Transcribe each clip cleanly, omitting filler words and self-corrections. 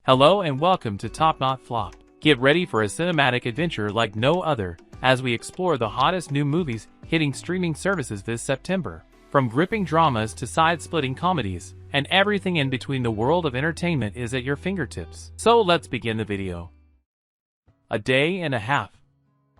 Hello and welcome to Top Not Flop. Get ready for a cinematic adventure like no other as we explore the hottest new movies hitting streaming services this September. From gripping dramas to side-splitting comedies, and everything in between, the world of entertainment is at your fingertips. So let's begin the video. A day and a half.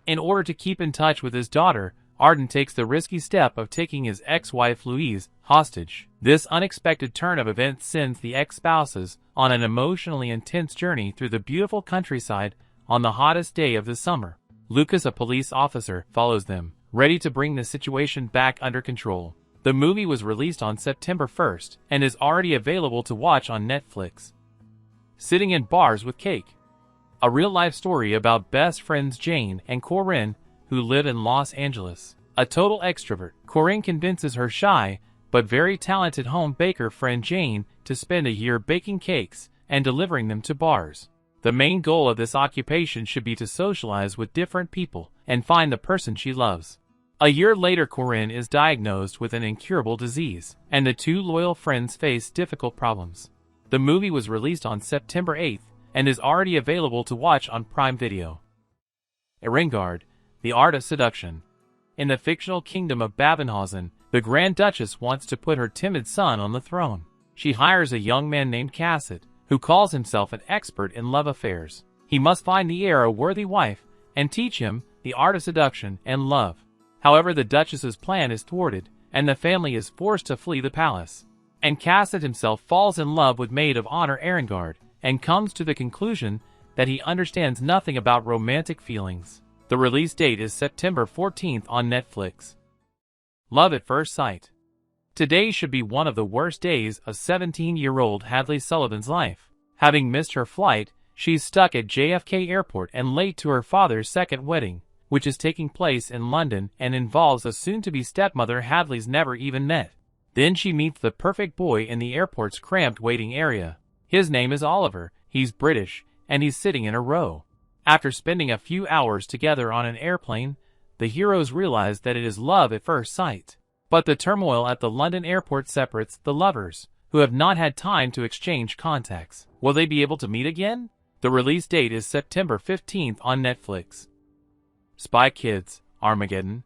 In order to keep in touch with his daughter, Arden takes the risky step of taking his ex-wife Louise hostage. This unexpected turn of events sends the ex-spouses on an emotionally intense journey through the beautiful countryside on the hottest day of the summer. Lucas, a police officer, follows them, ready to bring the situation back under control. The movie was released on September 1st and is already available to watch on Netflix. Sitting in bars with cake. A real-life story about best friends Jane and Corinne, who live in Los Angeles. A total extrovert, Corinne convinces her shy but very talented home baker friend Jane to spend a year baking cakes and delivering them to bars. The main goal of this occupation should be to socialize with different people and find the person she loves. A year later, Corinne is diagnosed with an incurable disease, and the two loyal friends face difficult problems. The movie was released on September 8th and is already available to watch on Prime Video. Ehrengard, The Art of Seduction. In the fictional kingdom of Babenhausen, the Grand Duchess wants to put her timid son on the throne. She hires a young man named Cassid, who calls himself an expert in love affairs. He must find the heir a worthy wife and teach him the art of seduction and love. However, the Duchess's plan is thwarted, and the family is forced to flee the palace. And Cassid himself falls in love with maid of honor Ehrengard, and comes to the conclusion that he understands nothing about romantic feelings. The release date is September 14th on Netflix. Love at First Sight. Today should be one of the worst days of 17-year-old Hadley Sullivan's life. Having missed her flight, she's stuck at JFK Airport and late to her father's second wedding, which is taking place in London and involves a soon-to-be stepmother Hadley's never even met. Then she meets the perfect boy in the airport's cramped waiting area. His name is Oliver, he's British, and he's sitting in a row. After spending a few hours together on an airplane, the heroes realize that it is love at first sight. But the turmoil at the London airport separates the lovers, who have not had time to exchange contacts. Will they be able to meet again? The release date is September 15th on Netflix. Spy Kids, Armageddon.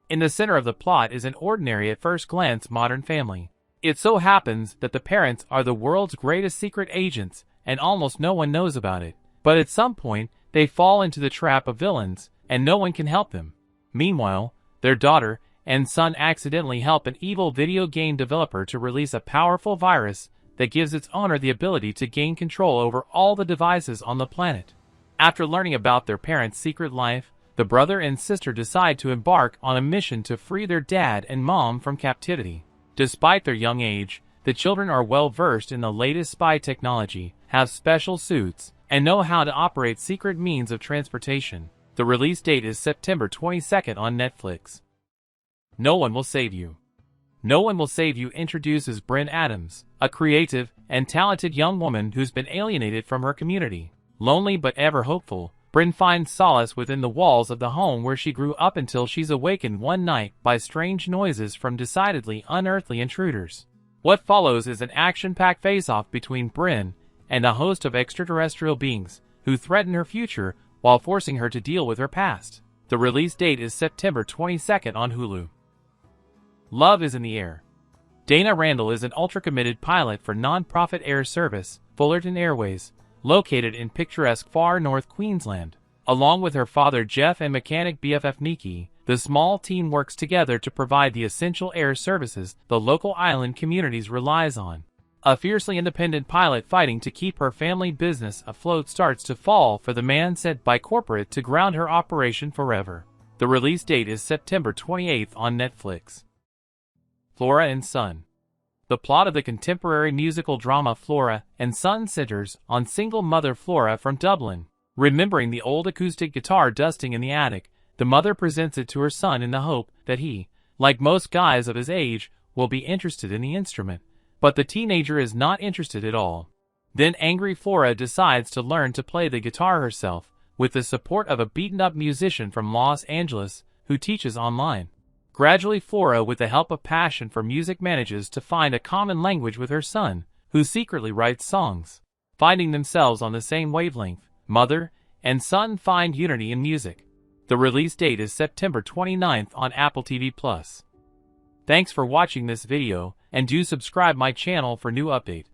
In the center of the plot is an ordinary at first glance modern family. It so happens that the parents are the world's greatest secret agents and almost no one knows about it. But at some point, they fall into the trap of villains and no one can help them. Meanwhile, their daughter and son accidentally help an evil video game developer to release a powerful virus that gives its owner the ability to gain control over all the devices on the planet. After learning about their parents' secret life, the brother and sister decide to embark on a mission to free their dad and mom from captivity. Despite their young age, the children are well versed in the latest spy technology, have special suits, and know how to operate secret means of transportation. The release date is September 22nd on Netflix. No One Will Save You. No One Will Save You introduces Bryn Adams, a creative and talented young woman who's been alienated from her community. Lonely but ever hopeful, Bryn finds solace within the walls of the home where she grew up until she's awakened one night by strange noises from decidedly unearthly intruders. What follows is an action-packed face-off between Bryn and a host of extraterrestrial beings who threaten her future while forcing her to deal with her past. The release date is September 22nd on Hulu. Love is in the Air. Dana Randall is an ultra-committed pilot for non-profit air service, Fullerton Airways, located in picturesque far north Queensland. Along with her father Jeff and mechanic BFF Nikki, the small team works together to provide the essential air services the local island communities relies on. A fiercely independent pilot fighting to keep her family business afloat starts to fall for the man sent by corporate to ground her operation forever. The release date is September 28th on Netflix. Flora and Son. The plot of the contemporary musical drama Flora and Son centers on single mother Flora from Dublin. Remembering the old acoustic guitar dusting in the attic, the mother presents it to her son in the hope that he, like most guys of his age, will be interested in the instrument. But the teenager is not interested at all. Then angry Flora decides to learn to play the guitar herself, with the support of a beaten-up musician from Los Angeles who teaches online. Gradually, Flora, with the help of passion for music, manages to find a common language with her son, who secretly writes songs. finding themselves on the same wavelength. Mother and son find unity in music. The release date is September 29th on Apple TV+. Thanks for watching this video, and do subscribe my channel for new update.